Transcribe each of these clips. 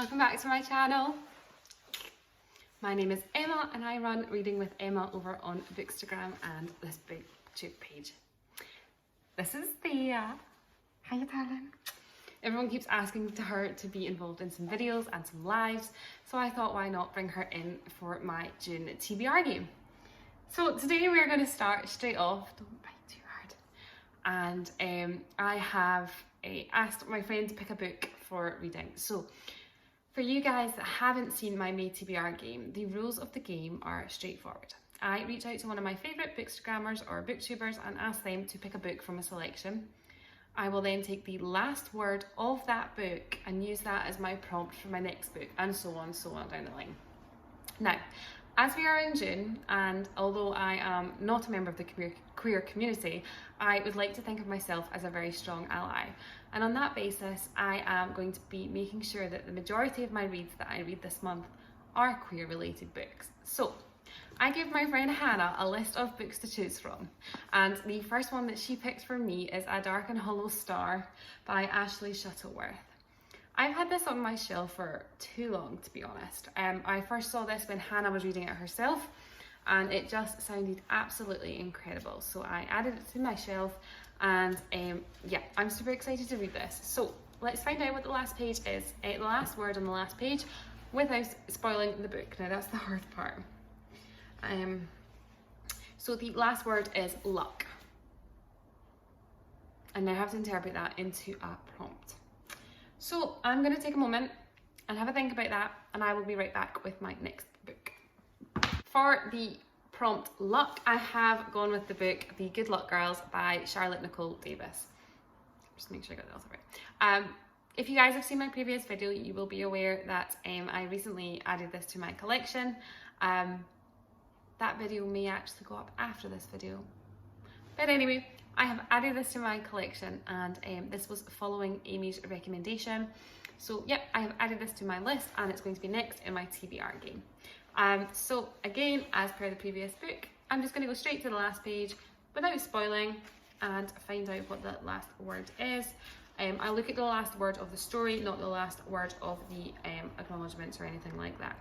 Welcome back to my channel. My name is Emma and I run Reading with Emma over on Bookstagram and this BookTube page. This is Thea. How you darling? Everyone keeps asking her to be involved in some videos and some lives, so I thought why not bring her in for my June TBR game. So today we're going to start straight off, don't bite too hard, and I have asked my friend to pick a book for reading. So for you guys that haven't seen my May TBR game, the rules of the game are straightforward. I reach out to one of my favourite bookstagrammers or booktubers and ask them to pick a book from a selection. I will then take the last word of that book and use that as my prompt for my next book, and so on down the line. Now, as we are in June, and although I am not a member of the queer community, I would like to think of myself as a very strong ally. And on that basis, I am going to be making sure that the majority of my reads that I read this month are queer related books. So I gave my friend Hannah a list of books to choose from, and the first one that she picked for me is A Dark and Hollow Star by Ashley Shuttleworth. I've had this on my shelf for too long, to be honest. I first saw this when Hannah was reading it herself, and it just sounded absolutely incredible. So I added it to my shelf, and yeah, I'm super excited to read this. So let's find out what the last page is, the last word on the last page, without spoiling the book. Now that's the hard part. So the last word is luck, and I have to interpret that into a prompt. So I'm going to take a moment and have a think about that, and I will be right back with my next book. For the prompt luck, I have gone with the book The Good Luck Girls by Charlotte Nicole Davis. Just make sure I got that also right. If you guys have seen my previous video, you will be aware that I recently added this to my collection. That video may actually go up after this video. But anyway, I have added this to my collection, and this was following Amy's recommendation. So yep, I have added this to my list, and it's going to be next in my TBR game. So again, as per the previous book, I'm just going to go straight to the last page without spoiling and find out what the last word is. I look at the last word of the story, not the last word of the acknowledgements or anything like that.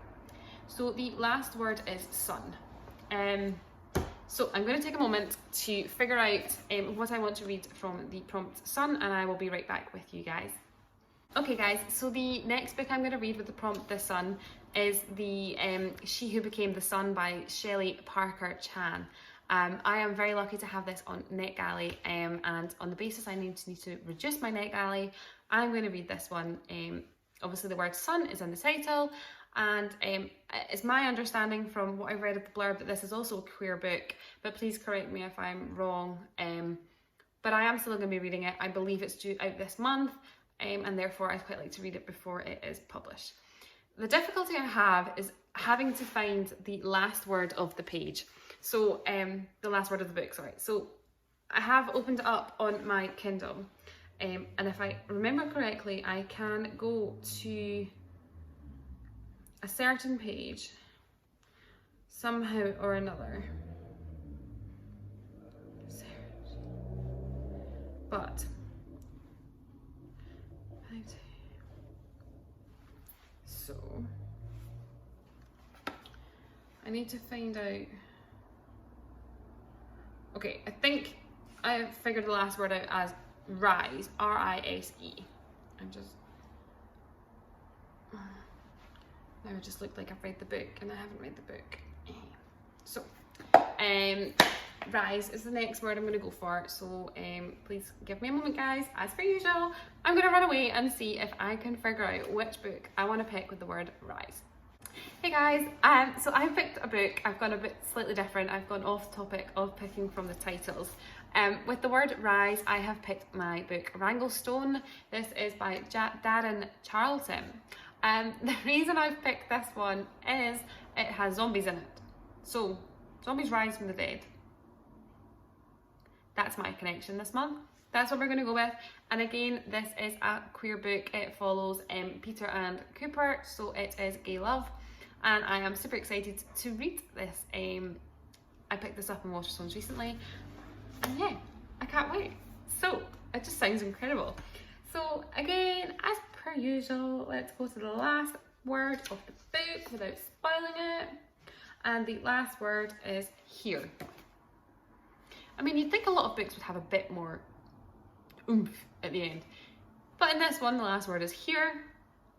So the last word is sun. So I'm going to take a moment to figure out what I want to read from the prompt sun, and I will be right back with you guys. Okay guys, so the next book I'm going to read with the prompt The Sun is the She Who Became the Sun by Shelley Parker Chan. I am very lucky to have this on NetGalley, and on the basis I need to reduce my NetGalley, I'm going to read this one. Obviously the word sun is in the title, and it's my understanding from what I've read of the blurb that this is also a queer book, but please correct me if I'm wrong. But I am still going to be reading it. I believe it's due out this month, and therefore I'd quite like to read it before it is published. The difficulty I have is having to find the last word of the page. So the last word of the book, sorry. So I have opened it up on my Kindle, and if I remember correctly, I can go to a certain page somehow or another. But so I need to find out. Okay, I think I figured the last word out as rise, R-I-S-E. Now it just looked like I've read the book, and I haven't read the book. So, rise is the next word I'm going to go for. So please give me a moment, guys. As per usual, I'm going to run away and see if I can figure out which book I want to pick with the word rise. Hey guys, so I picked a book. I've gone a bit slightly different. I've gone off topic of picking from the titles. With the word rise, I have picked my book Wranglestone. This is by Darren Charlton. The reason I've picked this one is it has zombies in it. So, zombies rise from the dead. That's my connection this month. That's what we're going to go with. And again, this is a queer book. It follows Peter and Cooper, so it is gay love. And I am super excited to read this. I picked this up on Waterstones recently, and yeah, I can't wait. So, it just sounds incredible. So again, as per per usual, let's go to the last word of the book without spoiling it. And the last word is here. I mean, you'd think a lot of books would have a bit more oomph at the end. But in this one, the last word is here.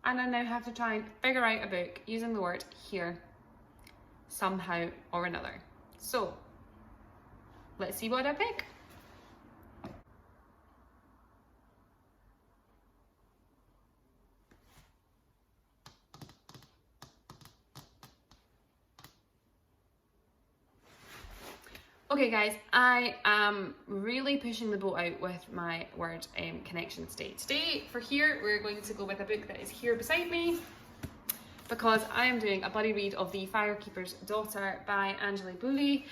And I now have to try and figure out a book using the word here somehow or another. So, let's see what I pick. Okay guys, I am really pushing the boat out with my word connections today. Today, for here, we're going to go with a book that is here beside me because I am doing a buddy read of The Firekeeper's Daughter by Angela Booley.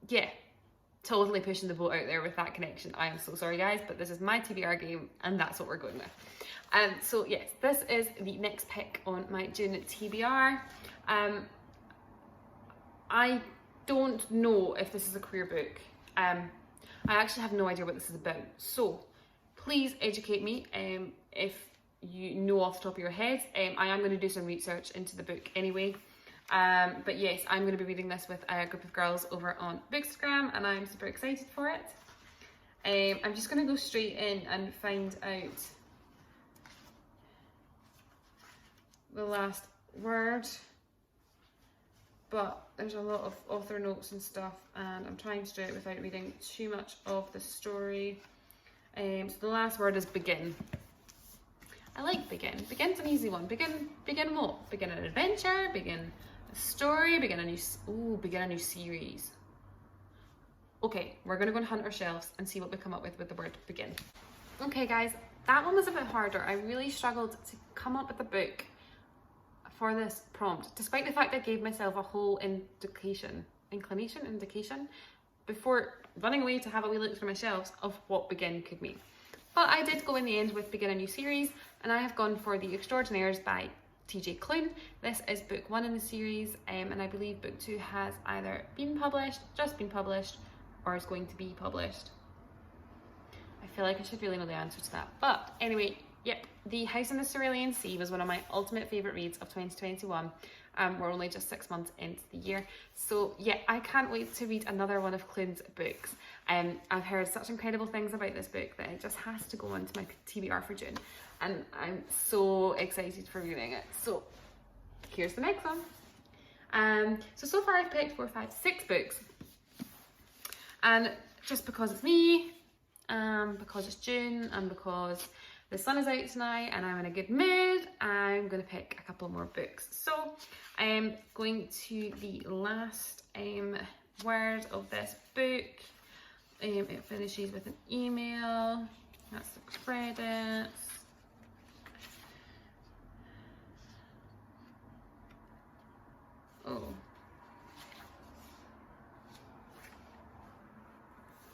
Yeah, totally pushing the boat out there with that connection. I am so sorry guys, but this is my TBR game and that's what we're going with. So yes, this is the next pick on my June TBR. I don't know if this is a queer book. I actually have no idea what this is about. So please educate me if you know off the top of your head. I am going to do some research into the book anyway. But yes, I'm going to be reading this with a group of girls over on Bookstagram and I'm super excited for it. I'm just going to go straight in and find out the last word. But there's a lot of author notes and stuff and I'm trying to do it without reading too much of the story. So the last word is begin. I like begin. Begin's an easy one. Begin what? Begin an adventure, begin a story, begin a new series. Okay, we're gonna go and hunt our shelves and see what we come up with the word begin. Okay guys, that one was a bit harder. I really struggled to come up with a book for this prompt, despite the fact I gave myself a whole indication before running away to have a wee look through my shelves of what begin could mean. But I did go in the end with begin a new series and I have gone for The Extraordinaires by TJ Klune. This is book 1 in the series and I believe book 2 has either been published, just been published, or is going to be published. I feel like I should really know the answer to that. But anyway, yep, The House in the Cerulean Sea was one of my ultimate favourite reads of 2021. We're only just 6 months into the year. So yeah, I can't wait to read another one of Klune's books. I've heard such incredible things about this book that it just has to go into my TBR for June. And I'm so excited for reading it. So here's the next one. So far I've picked 4, 5, 6 books. And just because it's me, because it's June, and because the sun is out tonight and I'm in a good mood, I'm going to pick a couple more books. So I'm going to the last word of this book. It finishes with an email. That's the credits. Oh.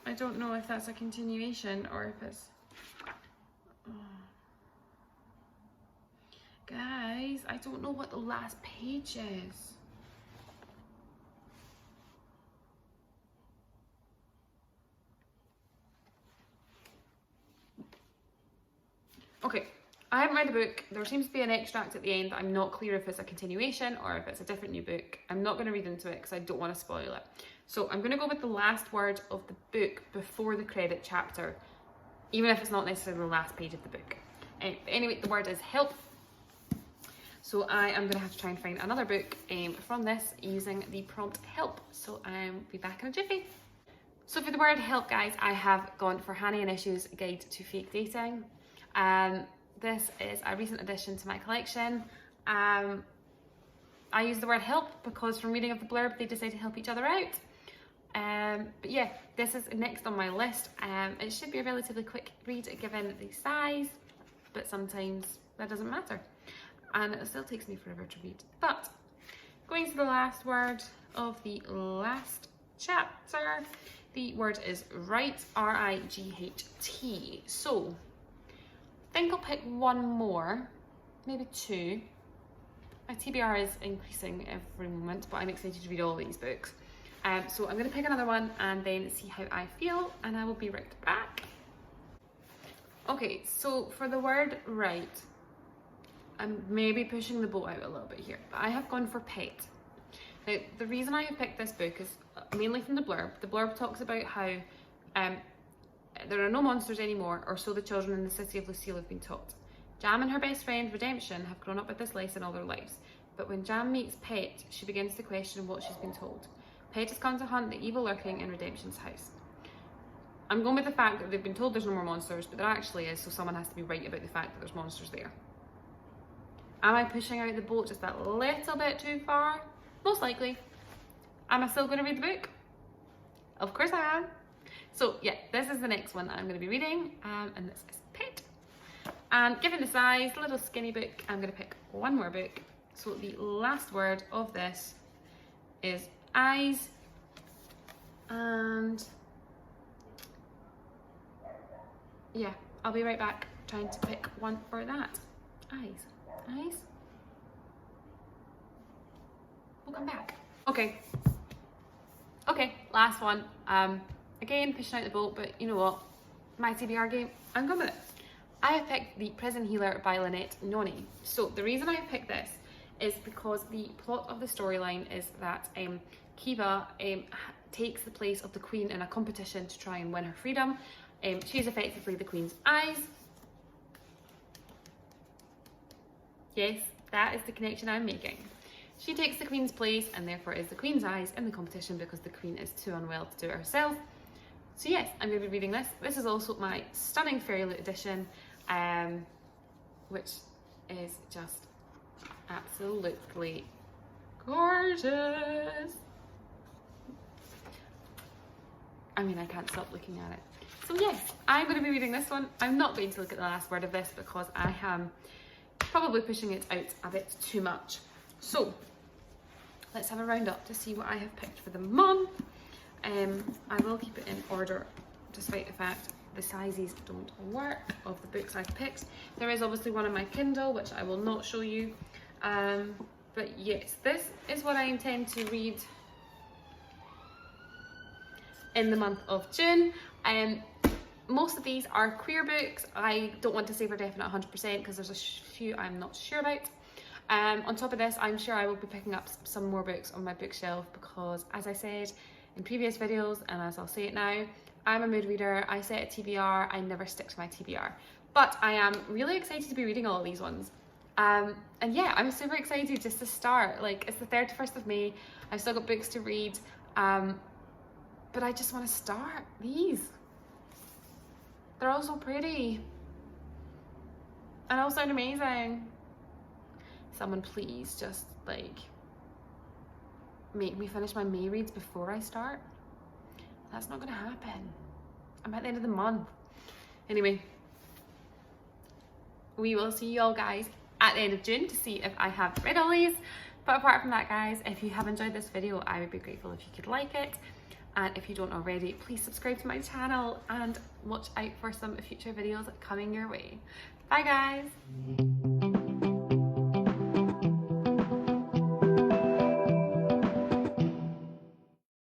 I don't know if that's a continuation or if it's... Oh. Guys, I don't know what the last page is. Okay, I haven't read the book. There seems to be an extract at the end. I'm not clear if it's a continuation or if it's a different new book. I'm not going to read into it because I don't want to spoil it. So I'm going to go with the last word of the book before the credit chapter, even if it's not necessarily the last page of the book. Anyway, the word is help. So I am going to have to try and find another book from this using the prompt help. So I'll be back in a jiffy. So for the word help, guys, I have gone for Hanny and Issue's Guide to Fake Dating. This is a recent addition to my collection. I use the word help because from reading of the blurb, they decided to help each other out. But yeah, this is next on my list. It should be a relatively quick read given the size, but sometimes that doesn't matter. And it still takes me forever to read. But going to the last word of the last chapter, the word is right, R-I-G-H-T. So I think I'll pick one more, maybe 2. My TBR is increasing every moment, but I'm excited to read all these books. So I'm going to pick another one and then see how I feel, and I will be right back. Okay, so for the word right, I'm maybe pushing the boat out a little bit here, but I have gone for pet. Now, the reason I have picked this book is mainly from the blurb. The blurb talks about how there are no monsters anymore, or so the children in the city of Lucille have been taught. Jam and her best friend, Redemption, have grown up with this lesson all their lives. But when Jam meets Pet, she begins to question what she's been told. Pet has come to hunt the evil lurking in Redemption's house. I'm going with the fact that they've been told there's no more monsters, but there actually is, so someone has to be right about the fact that there's monsters there. Am I pushing out the boat just that little bit too far? Most likely. Am I still going to read the book? Of course I am. So yeah, this is the next one that I'm going to be reading, and this is Pet. And given the size, little skinny book, I'm going to pick one more book. So the last word of this is eyes, and yeah, I'll be right back trying to pick one for that. Eyes. We'll come back. Okay, last one. Again, pushing out the boat, but you know what? My TBR game, I'm going with it. I have picked The Prison Healer by Lynette Noni. So the reason I have picked this is because the plot of the storyline is that Kiva takes the place of the Queen in a competition to try and win her freedom. She's effectively the Queen's eyes. Yes, that is the connection I'm making. She takes the Queen's place and therefore is the Queen's eyes in the competition because the Queen is too unwell to do it herself. So yes, I'm going to be reading this. This is also my stunning Fairy Loot edition, which is just absolutely gorgeous. I mean, I can't stop looking at it. So yes, I'm going to be reading this one. I'm not going to look at the last word of this because I am probably pushing it out a bit too much. So let's have a round up to see what I have picked for the month. I will keep it in order despite the fact the sizes don't work of the books I've picked. There is obviously one on my Kindle which I will not show you, but yes, this is what I intend to read in the month of June. Most of these are queer books. I don't want to say for definite 100% because there's a few I'm not sure about. On top of this, I'm sure I will be picking up some more books on my bookshelf because, as I said in previous videos, and as I'll say it now, I'm a mood reader. I set a TBR, I never stick to my TBR. But I am really excited to be reading all of these ones. And yeah, I'm super excited just to start. Like, it's the 31st of May, I've still got books to read, but I just want to start these. They're all so pretty. And all sound amazing. Someone please just like make me finish my May reads before I start. That's not gonna happen. I'm at the end of the month. Anyway, we will see you all guys at the end of June to see if I have read all these. But apart from that, guys, if you have enjoyed this video, I would be grateful if you could like it. And if you don't already, please subscribe to my channel and watch out for some future videos coming your way. Bye guys.